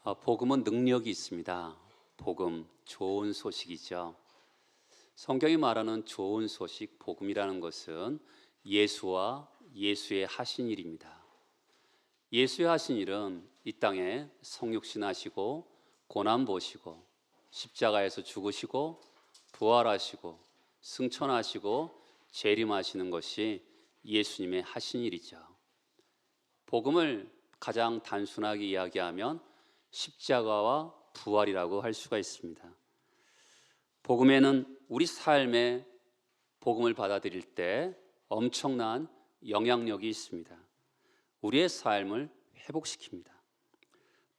복음은 능력이 있습니다. 복음, 좋은 소식이죠. 성경이 말하는 좋은 소식, 복음이라는 것은 예수와 예수의 하신 일입니다. 예수의 하신 일은 이 땅에 성육신 하시고 고난 보시고 십자가에서 죽으시고 부활하시고 승천하시고 재림하시는 것이 예수님의 하신 일이죠. 복음을 가장 단순하게 이야기하면 십자가와 부활이라고 할 수가 있습니다. 복음에는 우리 삶에 복음을 받아들일 때 엄청난 영향력이 있습니다. 우리의 삶을 회복시킵니다.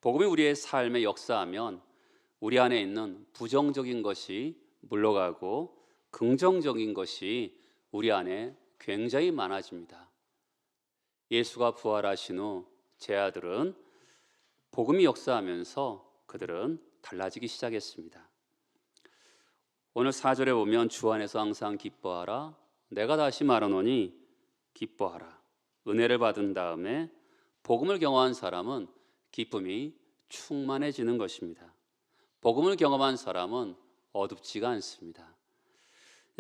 복음이 우리의 삶에 역사하면 우리 안에 있는 부정적인 것이 물러가고 긍정적인 것이 우리 안에 굉장히 많아집니다. 예수가 부활하신 후 제 아들은 복음이 역사하면서 그들은 달라지기 시작했습니다. 오늘 4절에 보면 주 안에서 항상 기뻐하라. 내가 다시 말하노니 기뻐하라. 은혜를 받은 다음에 복음을 경험한 사람은 기쁨이 충만해지는 것입니다. 복음을 경험한 사람은 어둡지가 않습니다.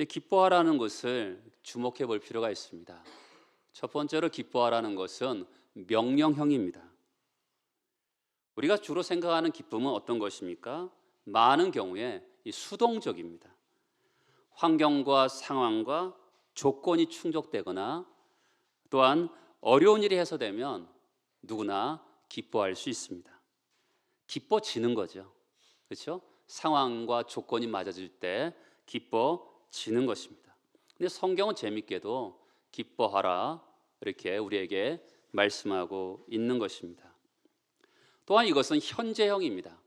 기뻐하라는 것을 주목해 볼 필요가 있습니다. 첫 번째로 기뻐하라는 것은 명령형입니다. 우리가 주로 생각하는 기쁨은 어떤 것입니까? 많은 경우에 수동적입니다. 환경과 상황과 조건이 충족되거나 또한 어려운 일이 해소되면 누구나 기뻐할 수 있습니다. 기뻐지는 거죠. 그렇죠? 상황과 조건이 맞아질 때 기뻐지는 것입니다. 근데 성경은 재밌게도 기뻐하라 이렇게 우리에게 말씀하고 있는 것입니다. 또한 이것은 현재형입니다.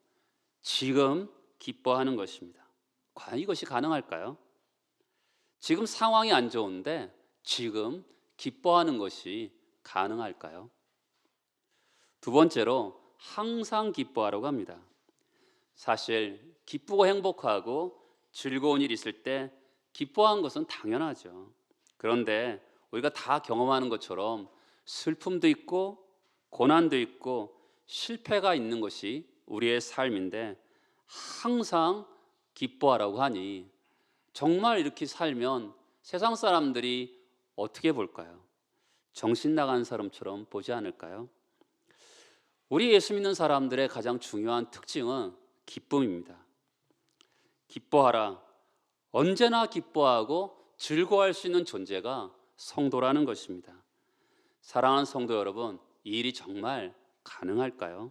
지금 기뻐하는 것입니다. 과연 이것이 가능할까요? 지금 상황이 안 좋은데 지금 기뻐하는 것이 가능할까요? 두 번째로 항상 기뻐하라고 합니다. 사실 기쁘고 행복하고 즐거운 일이 있을 때 기뻐하는 것은 당연하죠. 그런데 우리가 다 경험하는 것처럼 슬픔도 있고 고난도 있고 실패가 있는 것이 우리의 삶인데 항상 기뻐하라고 하니 정말 이렇게 살면 세상 사람들이 어떻게 볼까요? 정신 나간 사람처럼 보지 않을까요? 우리 예수 믿는 사람들의 가장 중요한 특징은 기쁨입니다. 기뻐하라. 언제나 기뻐하고 즐거워할 수 있는 존재가 성도라는 것입니다. 사랑하는 성도 여러분, 이 일이 정말 가능할까요?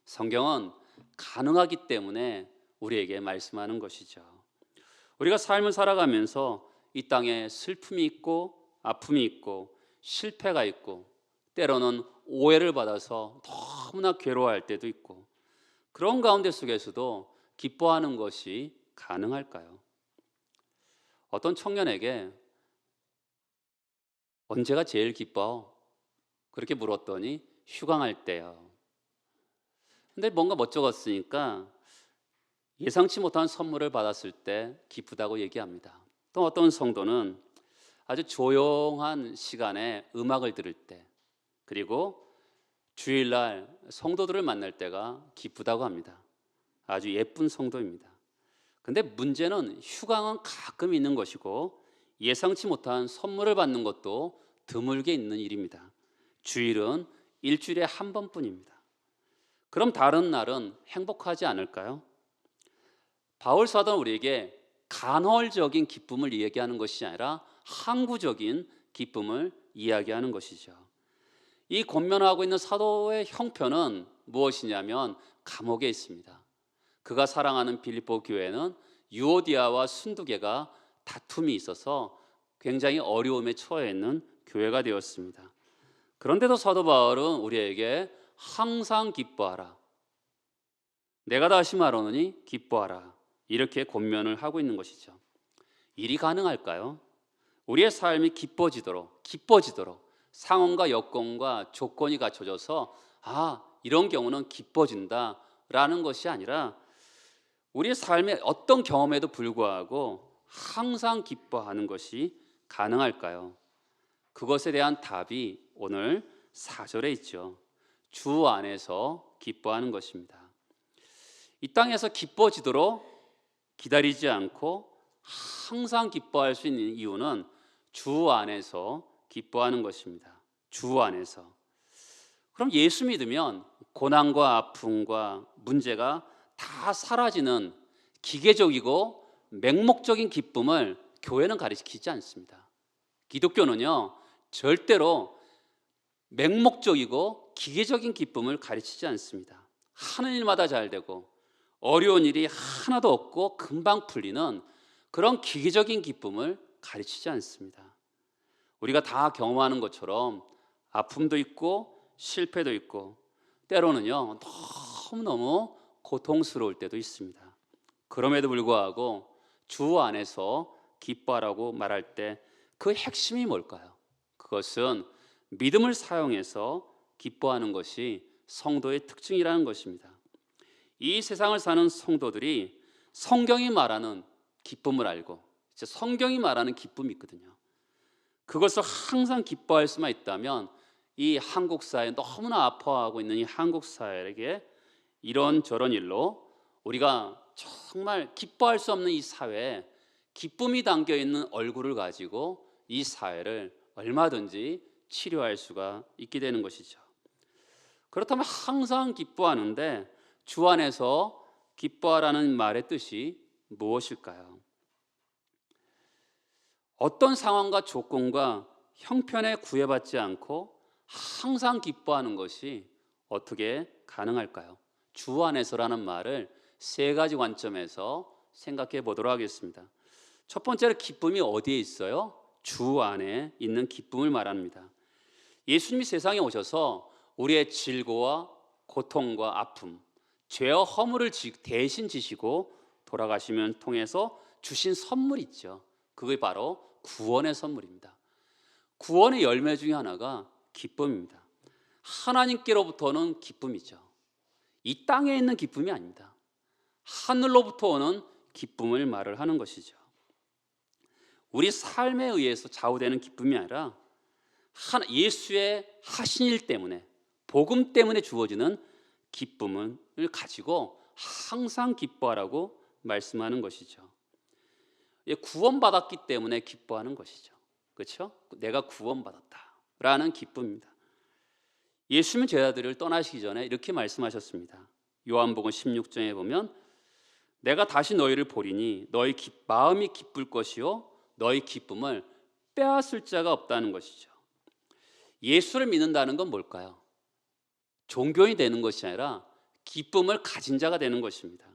성경은 가능하기 때문에 우리에게 말씀하는 것이죠. 우리가 삶을 살아가면서 이 땅에 슬픔이 있고 아픔이 있고 실패가 있고 때로는 오해를 받아서 너무나 괴로워할 때도 있고 그런 가운데 속에서도 기뻐하는 것이 가능할까요? 어떤 청년에게 언제가 제일 기뻐? 그렇게 물었더니 휴강할 때요. 근데 뭔가 멋쩍었으니까 예상치 못한 선물을 받았을 때 기쁘다고 얘기합니다. 또 어떤 성도는 아주 조용한 시간에 음악을 들을 때 그리고 주일날 성도들을 만날 때가 기쁘다고 합니다. 아주 예쁜 성도입니다. 근데 문제는 휴강은 가끔 있는 것이고 예상치 못한 선물을 받는 것도 드물게 있는 일입니다. 주일은 일주일에 한 번뿐입니다. 그럼 다른 날은 행복하지 않을까요? 바울 사도는 우리에게 간헐적인 기쁨을 이야기하는 것이 아니라 항구적인 기쁨을 이야기하는 것이죠. 이 권면하고 있는 사도의 형편은 무엇이냐면 감옥에 있습니다. 그가 사랑하는 빌립보 교회는 유오디아와 순두계가 다툼이 있어서 굉장히 어려움에 처해 있는 교회가 되었습니다. 그런데도 사도 바울은 우리에게 항상 기뻐하라. 내가 다시 말하노니 기뻐하라. 이렇게 권면을 하고 있는 것이죠. 일이 가능할까요? 우리의 삶이 기뻐지도록 상황과 여건과 조건이 갖춰져서 이런 경우는 기뻐진다라는 것이 아니라 우리의 삶의 어떤 경험에도 불구하고 항상 기뻐하는 것이 가능할까요? 그것에 대한 답이 오늘 4절에 있죠. 주 안에서 기뻐하는 것입니다. 이 땅에서 기뻐지도록 기다리지 않고 항상 기뻐할 수 있는 이유는 주 안에서 기뻐하는 것입니다. 주 안에서. 그럼 예수 믿으면 고난과 아픔과 문제가 다 사라지는 기계적이고 맹목적인 기쁨을 교회는 가르치지 않습니다. 기독교는요, 절대로 맹목적이고 기계적인 기쁨을 가르치지 않습니다. 하는 일마다 잘 되고 어려운 일이 하나도 없고 금방 풀리는 그런 기계적인 기쁨을 가르치지 않습니다. 우리가 다 경험하는 것처럼 아픔도 있고 실패도 있고 때로는요, 너무너무 고통스러울 때도 있습니다. 그럼에도 불구하고 주 안에서 기뻐하라고 말할 때 그 핵심이 뭘까요? 그것은 믿음을 사용해서 기뻐하는 것이 성도의 특징이라는 것입니다. 이 세상을 사는 성도들이 성경이 말하는 기쁨을 알고 성경이 말하는 기쁨이 있거든요. 그것을 항상 기뻐할 수만 있다면 이 한국 사회, 너무나 아파하고 있는 이 한국 사회에게 이런저런 일로 우리가 정말 기뻐할 수 없는 이 사회에 기쁨이 담겨 있는 얼굴을 가지고 이 사회를 얼마든지 치료할 수가 있게 되는 것이죠. 그렇다면 항상 기뻐하는데 주 안에서 기뻐하라는 말의 뜻이 무엇일까요? 어떤 상황과 조건과 형편에 구애받지 않고 항상 기뻐하는 것이 어떻게 가능할까요? 주 안에서라는 말을 세 가지 관점에서 생각해 보도록 하겠습니다. 첫 번째로 기쁨이 어디에 있어요? 주 안에 있는 기쁨을 말합니다. 예수님이 세상에 오셔서 우리의 질고와 고통과 아픔, 죄와 허물을 대신 지시고 돌아가시면 통해서 주신 선물이 있죠. 그게 바로 구원의 선물입니다. 구원의 열매 중에 하나가 기쁨입니다. 하나님께로부터 오는 기쁨이죠. 이 땅에 있는 기쁨이 아닙니다. 하늘로부터 오는 기쁨을 말을 하는 것이죠. 우리 삶에 의해서 좌우되는 기쁨이 아니라 예수의 하신 일 때문에, 복음 때문에 주어지는 기쁨을 가지고 항상 기뻐하라고 말씀하는 것이죠. 구원받았기 때문에 기뻐하는 것이죠. 그렇죠? 내가 구원받았다라는 기쁨입니다. 예수님은 제자들을 떠나시기 전에 이렇게 말씀하셨습니다. 요한복음 16장에 보면 내가 다시 너희를 보리니 너희 마음이 기쁠 것이요 너희 기쁨을 빼앗을 자가 없다는 것이죠. 예수를 믿는다는 건 뭘까요? 종교인이 되는 것이 아니라 기쁨을 가진 자가 되는 것입니다.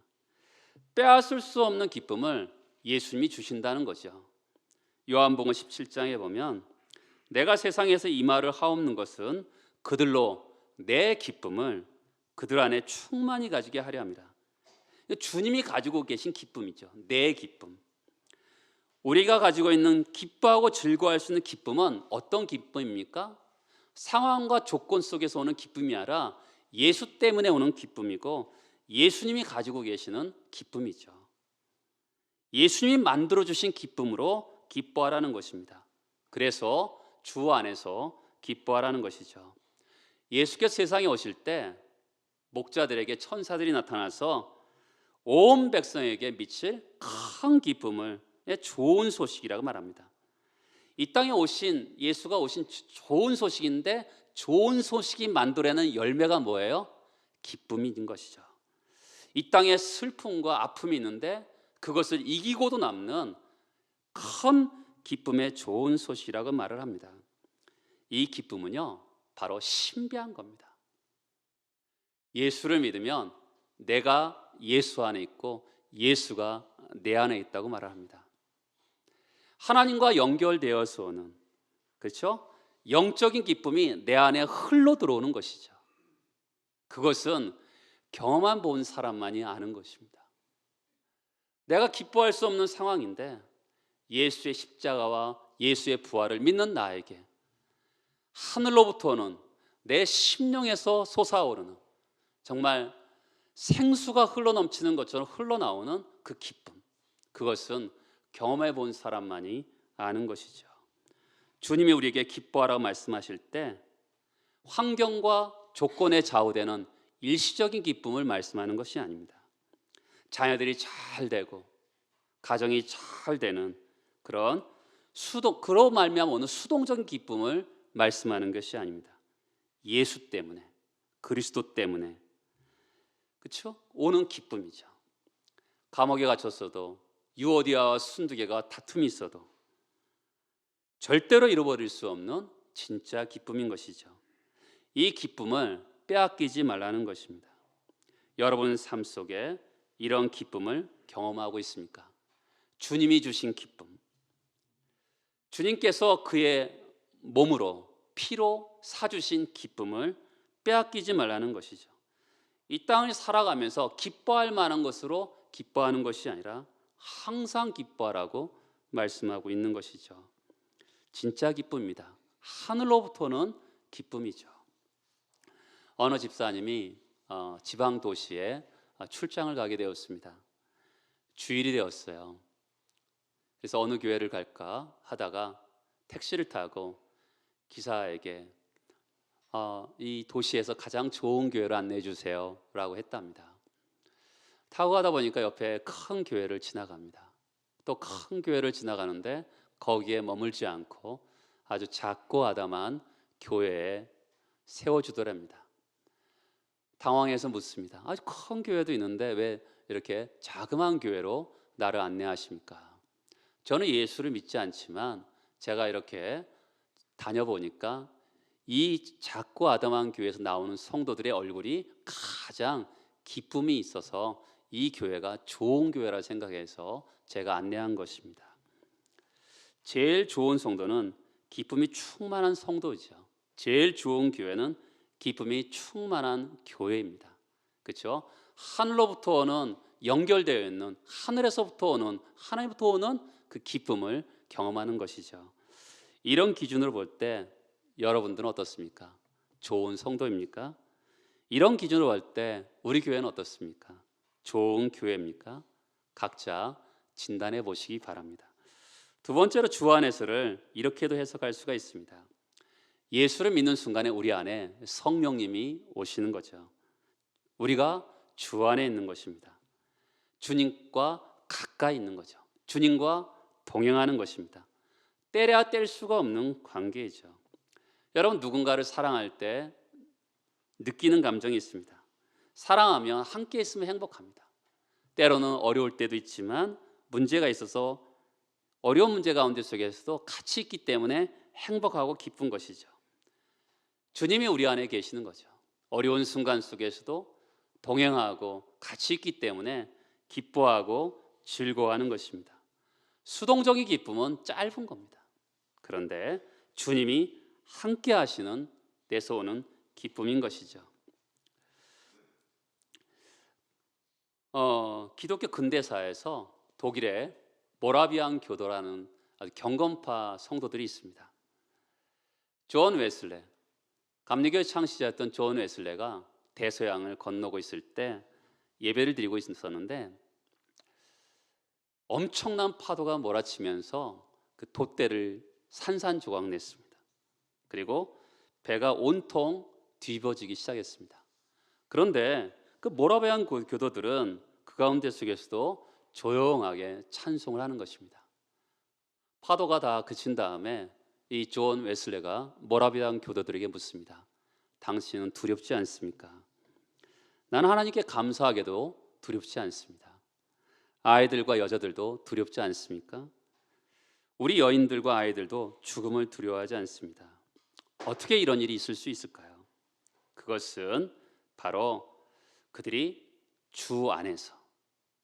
빼앗을 수 없는 기쁨을 예수님이 주신다는 거죠. 요한복음 17장에 보면 내가 세상에서 이 말을 하옵는 것은 그들로 내 기쁨을 그들 안에 충만히 가지게 하려 합니다. 주님이 가지고 계신 기쁨이죠. 내 기쁨. 우리가 가지고 있는 기뻐하고 즐거워할 수 있는 기쁨은 어떤 기쁨입니까? 상황과 조건 속에서 오는 기쁨이 아니라 예수 때문에 오는 기쁨이고 예수님이 가지고 계시는 기쁨이죠. 예수님이 만들어주신 기쁨으로 기뻐하라는 것입니다. 그래서 주 안에서 기뻐하라는 것이죠. 예수께서 세상에 오실 때 목자들에게 천사들이 나타나서 온 백성에게 미칠 큰 기쁨을 좋은 소식이라고 말합니다. 이 땅에 오신 예수가 오신 좋은 소식인데 좋은 소식이 만들어내는 열매가 뭐예요? 기쁨인 것이죠. 이 땅에 슬픔과 아픔이 있는데 그것을 이기고도 남는 큰 기쁨의 좋은 소식이라고 말을 합니다. 이 기쁨은요 바로 신비한 겁니다. 예수를 믿으면 내가 예수 안에 있고 예수가 내 안에 있다고 말을 합니다. 하나님과 연결되어서 오는, 그렇죠? 영적인 기쁨이 내 안에 흘러 들어오는 것이죠. 그것은 경험한 본 사람만이 아는 것입니다. 내가 기뻐할 수 없는 상황인데 예수의 십자가와 예수의 부활을 믿는 나에게 하늘로부터 오는 내 심령에서 솟아오르는 정말 생수가 흘러넘치는 것처럼 흘러나오는 그 기쁨, 그것은 경험해 본 사람만이 아는 것이죠. 주님이 우리에게 기뻐하라고 말씀하실 때 환경과 조건에 좌우되는 일시적인 기쁨을 말씀하는 것이 아닙니다. 자녀들이 잘 되고 가정이 잘 되는 그런 그로 말미암아 오는 수동적인 기쁨을 말씀하는 것이 아닙니다. 예수 때문에, 그리스도 때문에, 그렇죠? 오는 기쁨이죠. 감옥에 갇혔어도, 유오디아와 순두개가 다툼이 있어도 절대로 잃어버릴 수 없는 진짜 기쁨인 것이죠. 이 기쁨을 빼앗기지 말라는 것입니다. 여러분 삶 속에 이런 기쁨을 경험하고 있습니까? 주님이 주신 기쁨, 주님께서 그의 몸으로 피로 사주신 기쁨을 빼앗기지 말라는 것이죠. 이 땅을 살아가면서 기뻐할 만한 것으로 기뻐하는 것이 아니라 항상 기뻐하라고 말씀하고 있는 것이죠. 진짜 기쁨입니다. 하늘로부터는 기쁨이죠. 어느 집사님이 지방 도시에 출장을 가게 되었습니다. 주일이 되었어요. 그래서 어느 교회를 갈까 하다가 택시를 타고 기사에게 이 도시에서 가장 좋은 교회를 안내해 주세요 라고 했답니다. 타고 가다 보니까 옆에 큰 교회를 지나갑니다. 또 큰 교회를 지나가는데 거기에 머물지 않고 아주 작고 아담한 교회에 세워주더랍니다. 당황해서 묻습니다. 아주 큰 교회도 있는데 왜 이렇게 자그마한 교회로 나를 안내하십니까? 저는 예수를 믿지 않지만 제가 이렇게 다녀보니까 이 작고 아담한 교회에서 나오는 성도들의 얼굴이 가장 기쁨이 있어서 이 교회가 좋은 교회라 생각해서 제가 안내한 것입니다. 제일 좋은 성도는 기쁨이 충만한 성도죠. 제일 좋은 교회는 기쁨이 충만한 교회입니다. 그렇죠? 하늘로부터 오는 연결되어 있는 하늘에서부터 오는 하나님부터 오는 그 기쁨을 경험하는 것이죠. 이런 기준으로 볼 때 여러분들은 어떻습니까? 좋은 성도입니까? 이런 기준으로 볼 때 우리 교회는 어떻습니까? 좋은 교회입니까? 각자 진단해 보시기 바랍니다. 두 번째로 주 안에서를 이렇게도 해석할 수가 있습니다. 예수를 믿는 순간에 우리 안에 성령님이 오시는 거죠. 우리가 주 안에 있는 것입니다. 주님과 가까이 있는 거죠. 주님과 동행하는 것입니다. 떼려야 뗄 수가 없는 관계이죠. 여러분 누군가를 사랑할 때 느끼는 감정이 있습니다. 사랑하면 함께 있으면 행복합니다. 때로는 어려울 때도 있지만 문제가 있어서 어려운 문제 가운데 속에서도 같이 있기 때문에 행복하고 기쁜 것이죠. 주님이 우리 안에 계시는 거죠. 어려운 순간 속에서도 동행하고 같이 있기 때문에 기뻐하고 즐거워하는 것입니다. 수동적인 기쁨은 짧은 겁니다. 그런데 주님이 함께 하시는 데서 오는 기쁨인 것이죠. 기독교 근대사에서 독일의 모라비안 교도라는 아주 경건파 성도들이 있습니다. 존 웨슬레, 감리교회 창시자였던 존 웨슬레가 대서양을 건너고 있을 때 예배를 드리고 있었는데 엄청난 파도가 몰아치면서 그 돛대를 산산조각 냈습니다. 그리고 배가 온통 뒤집어지기 시작했습니다. 그런데 그 모라비안 교도들은 그 가운데 속에서도 조용하게 찬송을 하는 것입니다. 파도가 다 그친 다음에 이 존 웨슬레가 모라비안 교도들에게 묻습니다. 당신은 두렵지 않습니까? 나는 하나님께 감사하게도 두렵지 않습니다. 아이들과 여자들도 두렵지 않습니까? 우리 여인들과 아이들도 죽음을 두려워하지 않습니다. 어떻게 이런 일이 있을 수 있을까요? 그것은 바로 그들이 주 안에서,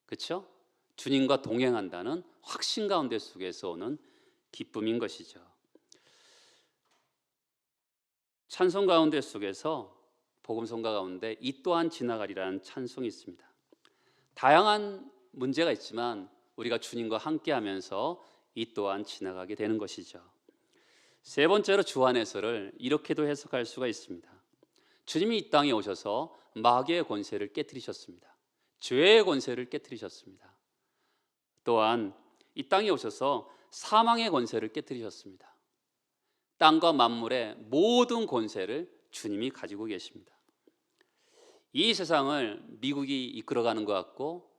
그렇죠? 주님과 동행한다는 확신 가운데 속에서 오는 기쁨인 것이죠. 찬송 가운데 속에서 복음성가 가운데 이 또한 지나가리라는 찬송이 있습니다. 다양한 문제가 있지만 우리가 주님과 함께하면서 이 또한 지나가게 되는 것이죠. 세 번째로 주 안에서를 이렇게도 해석할 수가 있습니다. 주님이 이 땅에 오셔서 마귀의 권세를 깨뜨리셨습니다. 죄의 권세를 깨뜨리셨습니다. 또한 이 땅에 오셔서 사망의 권세를 깨뜨리셨습니다. 땅과 만물의 모든 권세를 주님이 가지고 계십니다. 이 세상을 미국이 이끌어가는 것 같고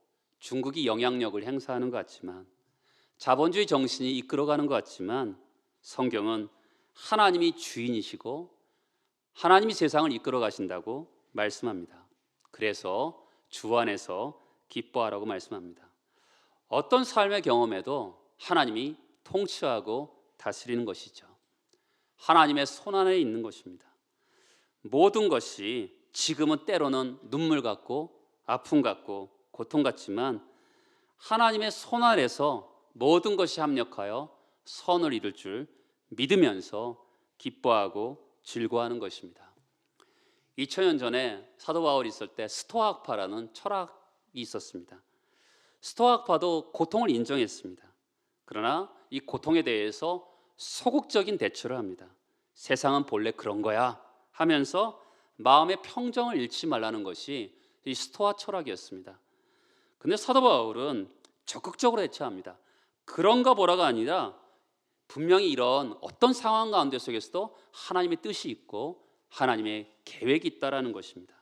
중국이 영향력을 행사하는 것 같지만, 자본주의 정신이 이끌어가는 것 같지만, 성경은 하나님이 주인이시고 하나님이 세상을 이끌어 가신다고 말씀합니다. 그래서 주 안에서 기뻐하라고 말씀합니다. 어떤 삶의 경험에도 하나님이 통치하고 다스리는 것이죠. 하나님의 손 안에 있는 것입니다. 모든 것이 지금은 때로는 눈물 같고 아픔 같고 고통 같지만 하나님의 손 아래서 모든 것이 합력하여 선을 이룰 줄 믿으면서 기뻐하고 즐거워하는 것입니다. 2000년 전에 사도 바울이 있을 때 스토아학파라는 철학이 있었습니다. 스토아학파도 고통을 인정했습니다. 그러나 이 고통에 대해서 소극적인 대처를 합니다. 세상은 본래 그런 거야 하면서 마음의 평정을 잃지 말라는 것이 이 스토아 철학이었습니다. 근데 사도 바울은 적극적으로 대처합니다. 그런가 보라가 아니라 분명히 이런 어떤 상황 가운데 속에서도 하나님의 뜻이 있고 하나님의 계획이 있다라는 것입니다.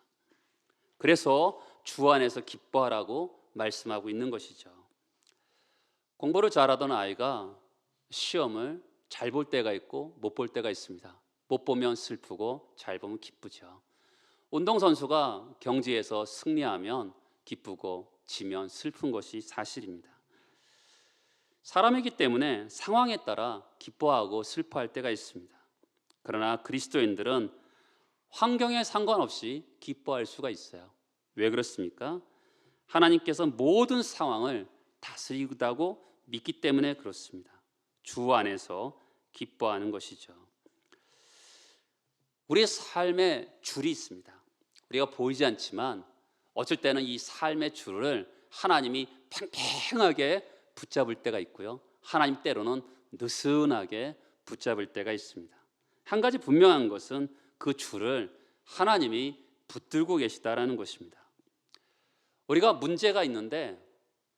그래서 주 안에서 기뻐하라고 말씀하고 있는 것이죠. 공부를 잘하던 아이가 시험을 잘 볼 때가 있고 못 볼 때가 있습니다. 못 보면 슬프고 잘 보면 기쁘죠. 운동선수가 경기에서 승리하면 기쁘고 지면 슬픈 것이 사실입니다. 사람이기 때문에 상황에 따라 기뻐하고 슬퍼할 때가 있습니다. 그러나 그리스도인들은 환경에 상관없이 기뻐할 수가 있어요. 왜 그렇습니까? 하나님께서 모든 상황을 다스리다고 믿기 때문에 그렇습니다. 주 안에서 기뻐하는 것이죠. 우리의 삶에 줄이 있습니다. 우리가 보이지 않지만 어쩔 때는 이 삶의 줄을 하나님이 팽팽하게 붙잡을 때가 있고요. 하나님 때로는 느슨하게 붙잡을 때가 있습니다. 한 가지 분명한 것은 그 줄을 하나님이 붙들고 계시다라는 것입니다. 우리가 문제가 있는데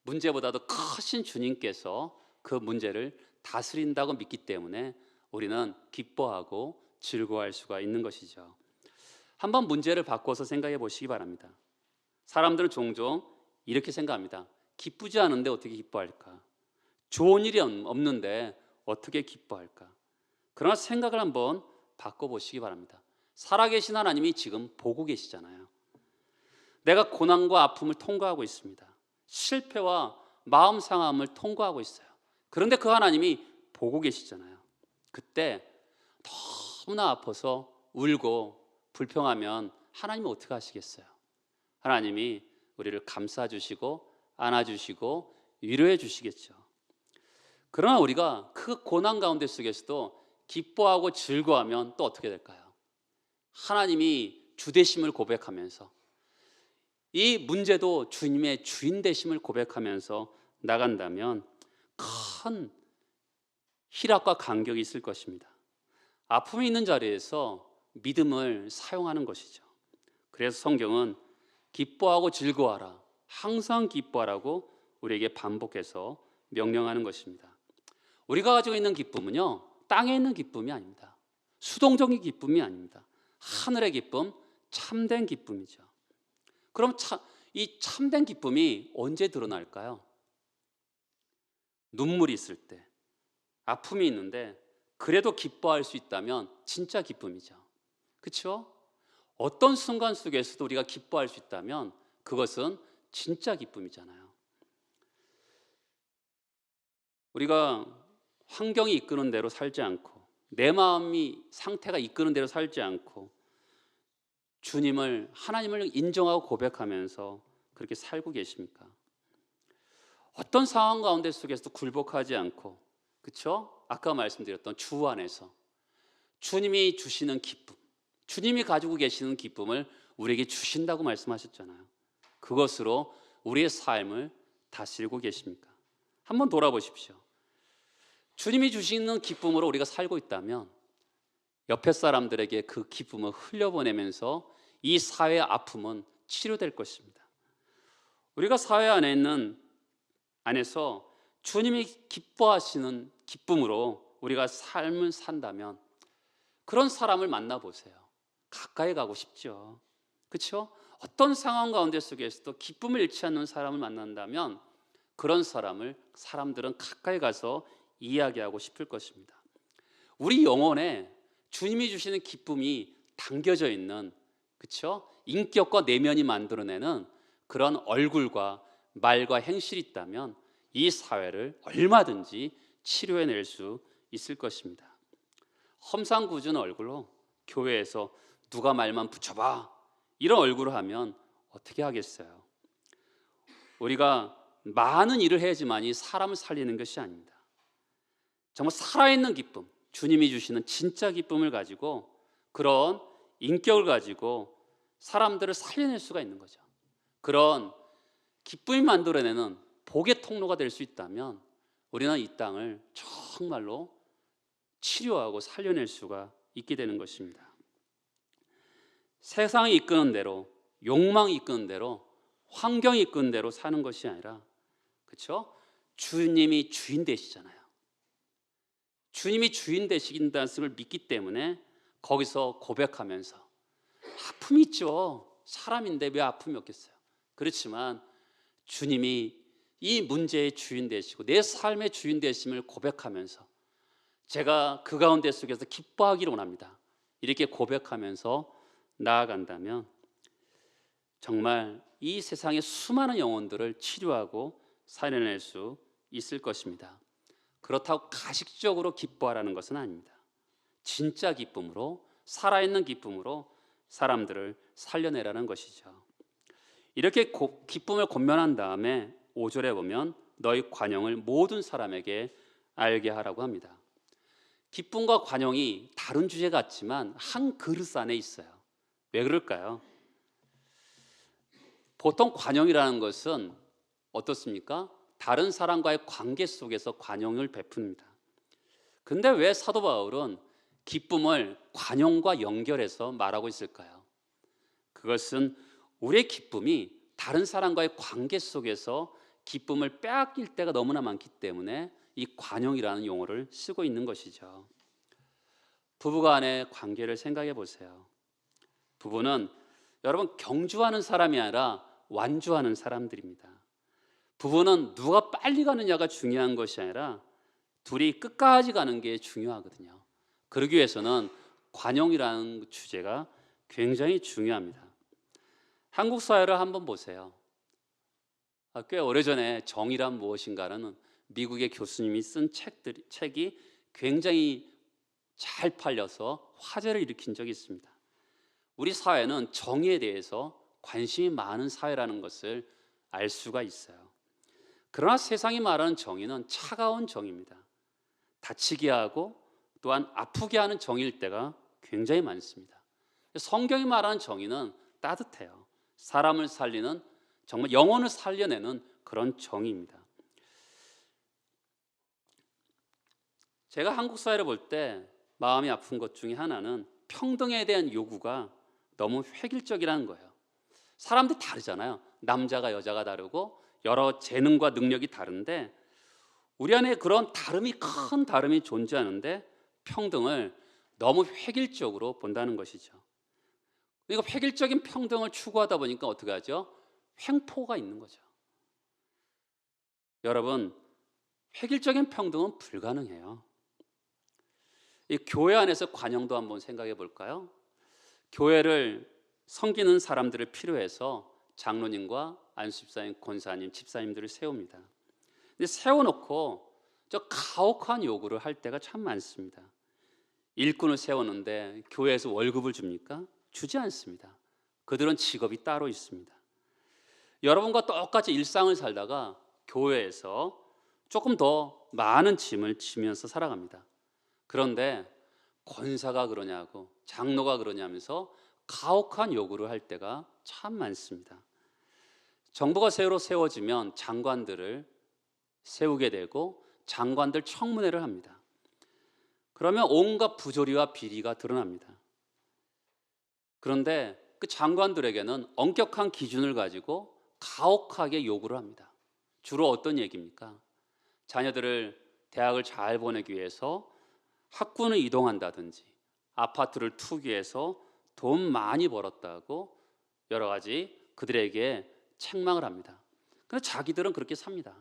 문제보다도 크신 주님께서 그 문제를 다스린다고 믿기 때문에 우리는 기뻐하고 즐거워할 수가 있는 것이죠. 한번 문제를 바꿔서 생각해 보시기 바랍니다. 사람들은 종종 이렇게 생각합니다. 기쁘지 않은데 어떻게 기뻐할까? 좋은 일이 없는데 어떻게 기뻐할까? 그러나 생각을 한번 바꿔보시기 바랍니다. 살아계신 하나님이 지금 보고 계시잖아요. 내가 고난과 아픔을 통과하고 있습니다. 실패와 마음 상함을 통과하고 있어요. 그런데 그 하나님이 보고 계시잖아요. 그때 너무나 아파서 울고 불평하면 하나님은 어떻게 하시겠어요? 하나님이 우리를 감싸주시고 안아주시고 위로해 주시겠죠. 그러나 우리가 그 고난 가운데 속에서도 기뻐하고 즐거워하면 또 어떻게 될까요? 하나님이 주되심을 고백하면서 이 문제도 주님의 주인 되심을 고백하면서 나간다면 큰 희락과 감격이 있을 것입니다. 아픔이 있는 자리에서 믿음을 사용하는 것이죠. 그래서 성경은 기뻐하고 즐거워하라, 항상 기뻐하라고 우리에게 반복해서 명령하는 것입니다. 우리가 가지고 있는 기쁨은요, 땅에 있는 기쁨이 아닙니다. 수동적인 기쁨이 아닙니다. 하늘의 기쁨, 참된 기쁨이죠. 그럼 이 참된 기쁨이 언제 드러날까요? 눈물이 있을 때, 아픔이 있는데 그래도 기뻐할 수 있다면 진짜 기쁨이죠. 그렇죠? 어떤 순간 속에서도 우리가 기뻐할 수 있다면 그것은 진짜 기쁨이잖아요. 우리가 환경이 이끄는 대로 살지 않고 내 마음이 상태가 이끄는 대로 살지 않고 주님을, 하나님을 인정하고 고백하면서 그렇게 살고 계십니까? 어떤 상황 가운데 속에서도 굴복하지 않고, 그렇죠? 아까 말씀드렸던 주 안에서 주님이 주시는 기쁨, 주님이 가지고 계시는 기쁨을 우리에게 주신다고 말씀하셨잖아요. 그것으로 우리의 삶을 다스리고 계십니까? 한번 돌아보십시오. 주님이 주시는 기쁨으로 우리가 살고 있다면 옆에 사람들에게 그 기쁨을 흘려보내면서 이 사회의 아픔은 치료될 것입니다. 우리가 사회 안에서 주님이 기뻐하시는 기쁨으로 우리가 삶을 산다면 그런 사람을 만나보세요. 가까이 가고 싶죠. 그렇죠? 어떤 상황 가운데 속에서도 기쁨을 잃지 않는 사람을 만난다면 그런 사람을 사람들은 가까이 가서 이야기하고 싶을 것입니다. 우리 영혼에 주님이 주시는 기쁨이 담겨져 있는, 그렇죠? 인격과 내면이 만들어내는 그런 얼굴과 말과 행실이 있다면 이 사회를 얼마든지 치료해낼 수 있을 것입니다. 험상궂은 얼굴로 교회에서 누가 말만 붙여봐 이런 얼굴을 하면 어떻게 하겠어요? 우리가 많은 일을 해야지만이 사람을 살리는 것이 아닙니다. 정말 살아있는 기쁨, 주님이 주시는 진짜 기쁨을 가지고 그런 인격을 가지고 사람들을 살려낼 수가 있는 거죠. 그런 기쁨이 만들어내는 복의 통로가 될 수 있다면 우리는 이 땅을 정말로 치료하고 살려낼 수가 있게 되는 것입니다. 세상이 이끄는 대로, 욕망이 이끄는 대로, 환경이 이끄는 대로 사는 것이 아니라, 그렇죠? 주님이 주인 되시잖아요. 주님이 주인 되신다는 것을 믿기 때문에 거기서 고백하면서 아픔이 있죠. 사람인데 왜 아픔이 없겠어요? 그렇지만 주님이 이 문제의 주인 되시고 내 삶의 주인 되심을 고백하면서 제가 그 가운데 속에서 기뻐하기를 원합니다. 이렇게 고백하면서 나아간다면 정말 이 세상의 수많은 영혼들을 치료하고 살려낼 수 있을 것입니다. 그렇다고 가식적으로 기뻐하라는 것은 아닙니다. 진짜 기쁨으로, 살아있는 기쁨으로 사람들을 살려내라는 것이죠. 이렇게 기쁨을 권면한 다음에 5절에 보면 너희 관용을 모든 사람에게 알게 하라고 합니다. 기쁨과 관용이 다른 주제 같지만 한 그릇 안에 있어요. 왜 그럴까요? 보통 관용이라는 것은 어떻습니까? 다른 사람과의 관계 속에서 관용을 베풉니다. 근데 왜 사도 바울은 기쁨을 관용과 연결해서 말하고 있을까요? 그것은 우리의 기쁨이 다른 사람과의 관계 속에서 기쁨을 빼앗길 때가 너무나 많기 때문에 이 관용이라는 용어를 쓰고 있는 것이죠. 부부간의 관계를 생각해 보세요. 부부는 여러분 경주하는 사람이 아니라 완주하는 사람들입니다. 부부는 누가 빨리 가느냐가 중요한 것이 아니라 둘이 끝까지 가는 게 중요하거든요. 그러기 위해서는 관용이라는 주제가 굉장히 중요합니다. 한국 사회를 한번 보세요. 꽤 오래전에 정의란 무엇인가라는 미국의 교수님이 쓴 책이 굉장히 잘 팔려서 화제를 일으킨 적이 있습니다. 우리 사회는 정의에 대해서 관심이 많은 사회라는 것을 알 수가 있어요. 그러나 세상이 말하는 정의는 차가운 정의입니다. 다치게 하고 또한 아프게 하는 정의일 때가 굉장히 많습니다. 성경이 말하는 정의는 따뜻해요. 사람을 살리는, 정말 영혼을 살려내는 그런 정의입니다. 제가 한국 사회를 볼 때 마음이 아픈 것 중에 하나는 평등에 대한 요구가 너무 획일적이라는 거예요. 사람들이 다르잖아요. 남자가 여자가 다르고 여러 재능과 능력이 다른데 우리 안에 그런 큰 다름이 존재하는데 평등을 너무 획일적으로 본다는 것이죠. 그러니까 획일적인 평등을 추구하다 보니까 어떻게 하죠? 횡포가 있는 거죠. 여러분, 획일적인 평등은 불가능해요. 이 교회 안에서 관용도 한번 생각해 볼까요? 교회를 섬기는 사람들을 필요해서 장로님과 안수집사님, 권사님, 집사님들을 세웁니다. 근데 세워놓고 저 가혹한 요구를 할 때가 참 많습니다. 일꾼을 세우는데 교회에서 월급을 줍니까? 주지 않습니다. 그들은 직업이 따로 있습니다. 여러분과 똑같이 일상을 살다가 교회에서 조금 더 많은 짐을 지면서 살아갑니다. 그런데 권사가 그러냐고 장로가 그러냐면서 가혹한 요구를 할 때가 참 많습니다. 정부가 새로 세워지면 장관들을 세우게 되고 장관들 청문회를 합니다. 그러면 온갖 부조리와 비리가 드러납니다. 그런데 그 장관들에게는 엄격한 기준을 가지고 가혹하게 요구를 합니다. 주로 어떤 얘기입니까? 자녀들을 대학을 잘 보내기 위해서 학군을 이동한다든지 아파트를 투기해서 돈 많이 벌었다고 여러 가지 그들에게 책망을 합니다. 근데 자기들은 그렇게 삽니다.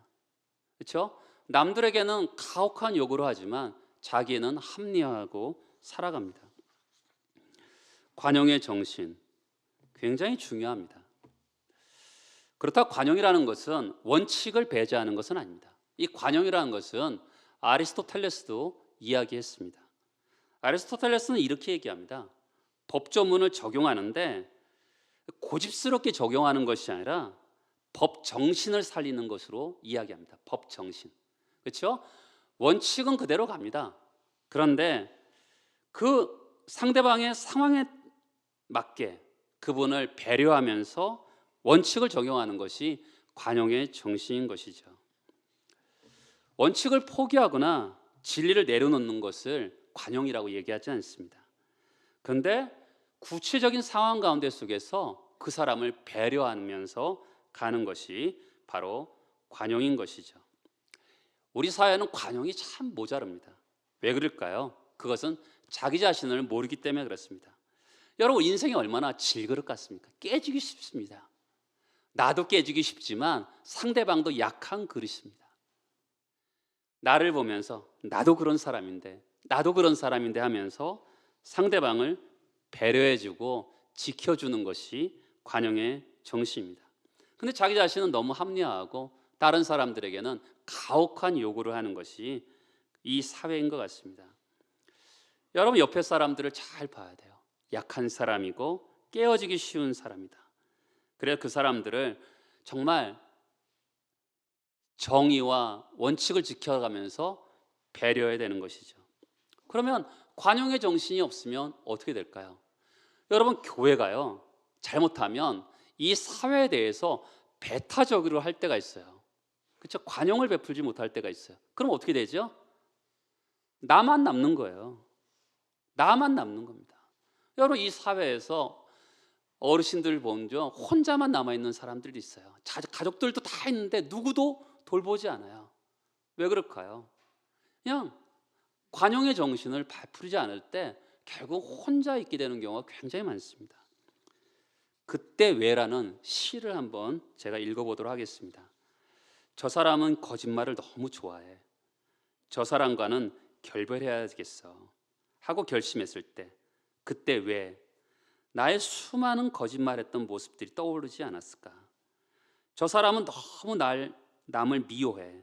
그렇죠? 남들에게는 가혹한 요구를 하지만 자기는 합리화하고 살아갑니다. 관용의 정신 굉장히 중요합니다. 그렇다고 관용이라는 것은 원칙을 배제하는 것은 아닙니다. 이 관용이라는 것은 아리스토텔레스도 이야기했습니다. 아리스토텔레스는 이렇게 얘기합니다. 법조문을 적용하는데 고집스럽게 적용하는 것이 아니라 법 정신을 살리는 것으로 이야기합니다. 법 정신. 그렇죠? 원칙은 그대로 갑니다. 그런데 그 상대방의 상황에 맞게 그분을 배려하면서 원칙을 적용하는 것이 관용의 정신인 것이죠. 원칙을 포기하거나 진리를 내려놓는 것을 관용이라고 얘기하지 않습니다. 그런데 구체적인 상황 가운데 속에서 그 사람을 배려하면서 가는 것이 바로 관용인 것이죠. 우리 사회는 관용이 참 모자랍니다. 왜 그럴까요? 그것은 자기 자신을 모르기 때문에 그렇습니다. 여러분, 인생이 얼마나 질그릇 같습니까? 깨지기 쉽습니다. 나도 깨지기 쉽지만 상대방도 약한 그릇입니다. 나를 보면서 나도 그런 사람인데 하면서 상대방을 배려해주고 지켜주는 것이 관용의 정신입니다. 근데 자기 자신은 너무 합리화하고 다른 사람들에게는 가혹한 요구를 하는 것이 이 사회인 것 같습니다. 여러분, 옆에 사람들을 잘 봐야 돼요. 약한 사람이고 깨어지기 쉬운 사람이다. 그래서 그 사람들을 정말 정의와 원칙을 지켜가면서 배려해야 되는 것이죠. 그러면 관용의 정신이 없으면 어떻게 될까요? 여러분, 교회가요, 잘못하면 이 사회에 대해서 배타적으로 할 때가 있어요. 그렇죠? 관용을 베풀지 못할 때가 있어요. 그럼 어떻게 되죠? 나만 남는 거예요. 나만 남는 겁니다. 여러분, 이 사회에서 어르신들 보죠, 혼자만 남아있는 사람들이 있어요. 가족들도 다 있는데 누구도 돌보지 않아요. 왜 그럴까요? 그냥 관용의 정신을 베풀지 않을 때 결국 혼자 있게 되는 경우가 굉장히 많습니다. 그때 왜라는 시를 한번 제가 읽어보도록 하겠습니다. 저 사람은 거짓말을 너무 좋아해. 저 사람과는 결별해야겠어 하고 결심했을 때 그때 왜 나의 수많은 거짓말했던 모습들이 떠오르지 않았을까? 저 사람은 너무 남을 미워해.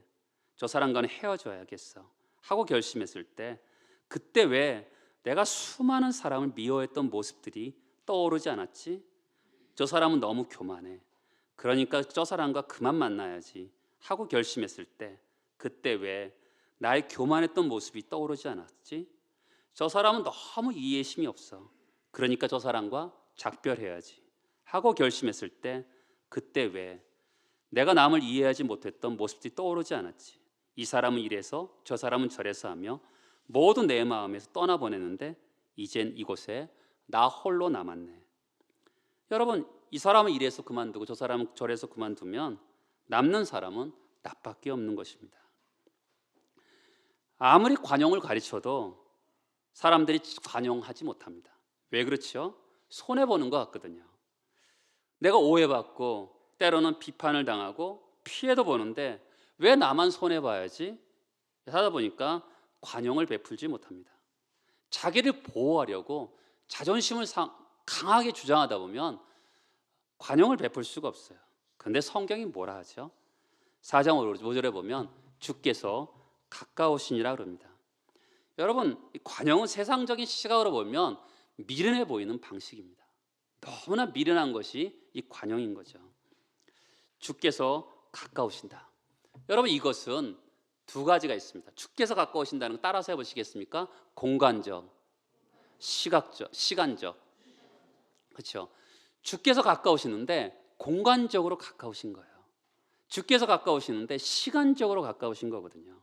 저 사람과는 헤어져야겠어 하고 결심했을 때 그때 왜 내가 수많은 사람을 미워했던 모습들이 떠오르지 않았지? 저 사람은 너무 교만해. 그러니까 저 사람과 그만 만나야지 하고 결심했을 때 그때 왜 나의 교만했던 모습이 떠오르지 않았지? 저 사람은 너무 이해심이 없어. 그러니까 저 사람과 작별해야지 하고 결심했을 때 그때 왜 내가 남을 이해하지 못했던 모습들이 떠오르지 않았지? 이 사람은 이래서 저 사람은 저래서 하며 모두 내 마음에서 떠나보냈는데 이젠 이곳에 나 홀로 남았네. 여러분, 이 사람은 이래서 그만두고 저 사람은 저래서 그만두면 남는 사람은 나밖에 없는 것입니다. 아무리 관용을 가르쳐도 사람들이 관용하지 못합니다. 왜 그렇죠? 손해보는 것 같거든요. 내가 오해받고 때로는 비판을 당하고 피해도 보는데 왜 나만 손해봐야지? 하다 보니까 관용을 베풀지 못합니다. 자기를 보호하려고 자존심을 강하게 주장하다 보면 관용을 베풀 수가 없어요. 그런데 성경이 뭐라 하죠? 4장 5절에 보면 주께서 가까우시니라 그럽니다. 여러분, 관용은 세상적인 시각으로 보면 미련해 보이는 방식입니다. 너무나 미련한 것이 이 관용인 거죠. 주께서 가까우신다. 여러분, 이것은 두 가지가 있습니다. 주께서 가까우신다는 거 따라서 해보시겠습니까? 공간적, 시간적. 그렇죠? 주께서 가까우시는데 공간적으로 가까우신 거예요. 주께서 가까우시는데 시간적으로 가까우신 거거든요.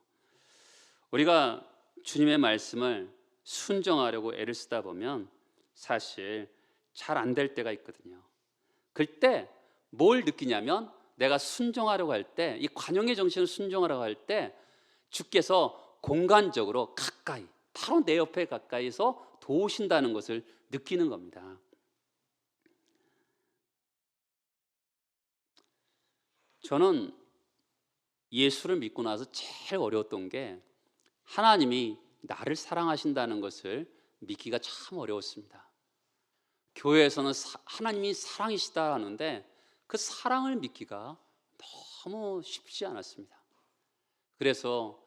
우리가 주님의 말씀을 순종하려고 애를 쓰다 보면 사실 잘 안 될 때가 있거든요. 그때 뭘 느끼냐면 내가 순종하려고 할 때, 이 관용의 정신을 순종하려고 할 때 주께서 공간적으로 가까이, 바로 내 옆에 가까이서 도우신다는 것을 느끼는 겁니다. 저는 예수를 믿고 나서 제일 어려웠던 게 하나님이 나를 사랑하신다는 것을 믿기가 참 어려웠습니다. 교회에서는 하나님이 사랑이시다 하는데 그 사랑을 믿기가 너무 쉽지 않았습니다. 그래서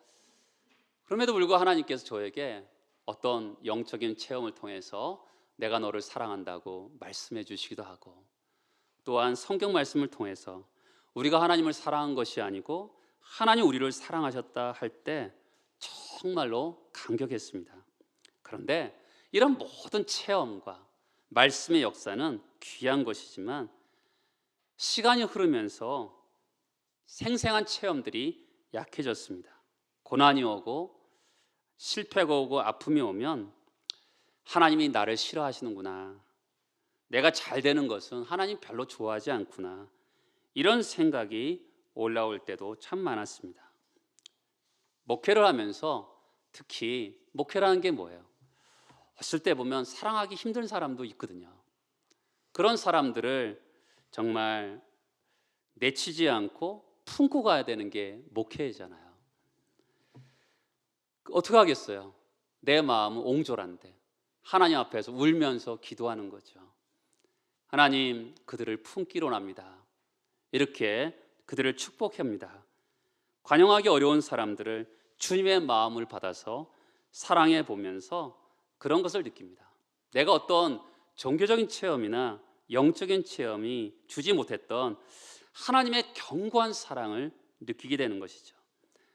그럼에도 불구하고 하나님께서 저에게 어떤 영적인 체험을 통해서 내가 너를 사랑한다고 말씀해 주시기도 하고, 또한 성경 말씀을 통해서 우리가 하나님을 사랑한 것이 아니고 하나님 우리를 사랑하셨다 할 때 정말로 감격했습니다. 그런데 이런 모든 체험과 말씀의 역사는 귀한 것이지만 시간이 흐르면서 생생한 체험들이 약해졌습니다. 고난이 오고 실패가 오고 아픔이 오면 하나님이 나를 싫어하시는구나, 내가 잘 되는 것은 하나님 별로 좋아하지 않구나, 이런 생각이 올라올 때도 참 많았습니다. 목회를 하면서 특히 목회라는 게 뭐예요? 어떨 때 보면 사랑하기 힘든 사람도 있거든요. 그런 사람들을 정말 내치지 않고 품고 가야 되는 게 목회잖아요. 어떻게 하겠어요? 내 마음은 옹졸한데 하나님 앞에서 울면서 기도하는 거죠. 하나님, 그들을 품기로 합니다. 이렇게 그들을 축복합니다. 관용하기 어려운 사람들을 주님의 마음을 받아서 사랑해 보면서 그런 것을 느낍니다. 내가 어떤 종교적인 체험이나 영적인 체험이 주지 못했던 하나님의 견고한 사랑을 느끼게 되는 것이죠.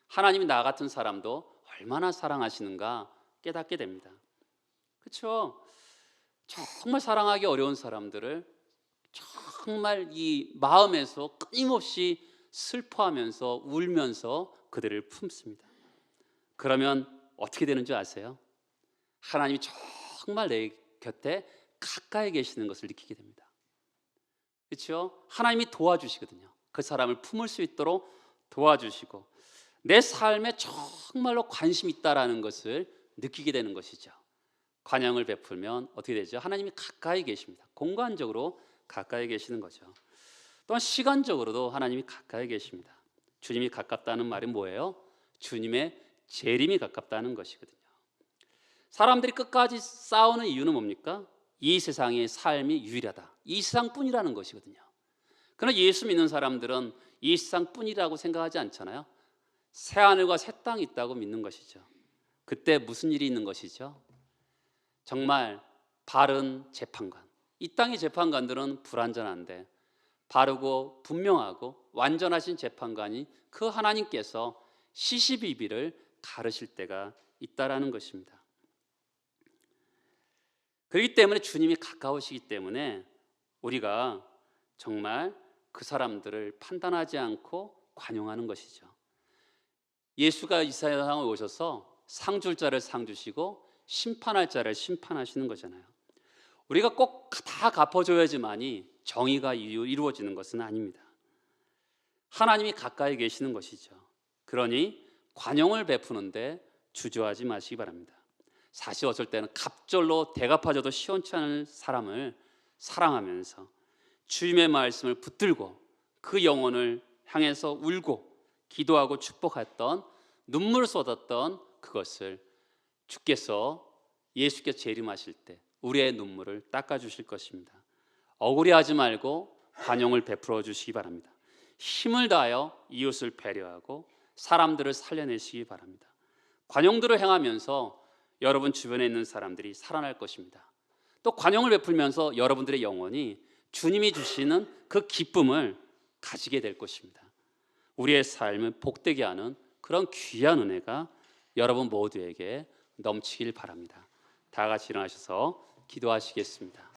하나님이 나 같은 사람도 얼마나 사랑하시는가 깨닫게 됩니다. 그렇죠? 정말 사랑하기 어려운 사람들을 정말 이 마음에서 끊임없이 슬퍼하면서 울면서 그들을 품습니다. 그러면 어떻게 되는 줄 아세요? 하나님이 정말 내 곁에 가까이 계시는 것을 느끼게 됩니다. 그렇죠? 하나님이 도와주시거든요. 그 사람을 품을 수 있도록 도와주시고 내 삶에 정말로 관심 있다라는 것을 느끼게 되는 것이죠. 관용을 베풀면 어떻게 되죠? 하나님이 가까이 계십니다. 공간적으로 가까이 계시는 거죠. 또한 시간적으로도 하나님이 가까이 계십니다. 주님이 가깝다는 말이 뭐예요? 주님의 재림이 가깝다는 것이거든요. 사람들이 끝까지 싸우는 이유는 뭡니까? 이 세상의 삶이 유일하다, 이 세상뿐이라는 것이거든요. 그러나 예수 믿는 사람들은 이 세상뿐이라고 생각하지 않잖아요. 새하늘과 새 땅이 있다고 믿는 것이죠. 그때 무슨 일이 있는 것이죠? 정말 바른 재판관, 이 땅의 재판관들은 불완전한데 바르고 분명하고 완전하신 재판관이 그 하나님께서 시시비비를 가르실 때가 있다라는 것입니다. 그렇기 때문에 주님이 가까우시기 때문에 우리가 정말 그 사람들을 판단하지 않고 관용하는 것이죠. 예수가 이 세상에 오셔서 상 줄 자를 상 주시고 심판할 자를 심판하시는 거잖아요. 우리가 꼭 다 갚아줘야지만이 정의가 이루어지는 것은 아닙니다. 하나님이 가까이 계시는 것이죠. 그러니 관용을 베푸는데 주저하지 마시기 바랍니다. 사실 어쩔 때는 갑절로 대갚아줘도 시원치 않은 사람을 사랑하면서 주님의 말씀을 붙들고 그 영혼을 향해서 울고 기도하고 축복했던, 눈물을 쏟았던 그것을 주께서, 예수께서 재림하실 때 우리의 눈물을 닦아주실 것입니다. 억울해하지 말고 관용을 베풀어 주시기 바랍니다. 힘을 다하여 이웃을 배려하고 사람들을 살려내시기 바랍니다. 관용들을 행하면서 여러분 주변에 있는 사람들이 살아날 것입니다. 또 관용을 베풀면서 여러분들의 영혼이 주님이 주시는 그 기쁨을 가지게 될 것입니다. 우리의 삶을 복되게 하는 그런 귀한 은혜가 여러분 모두에게 넘치길 바랍니다. 다 같이 일어나셔서 기도하시겠습니다.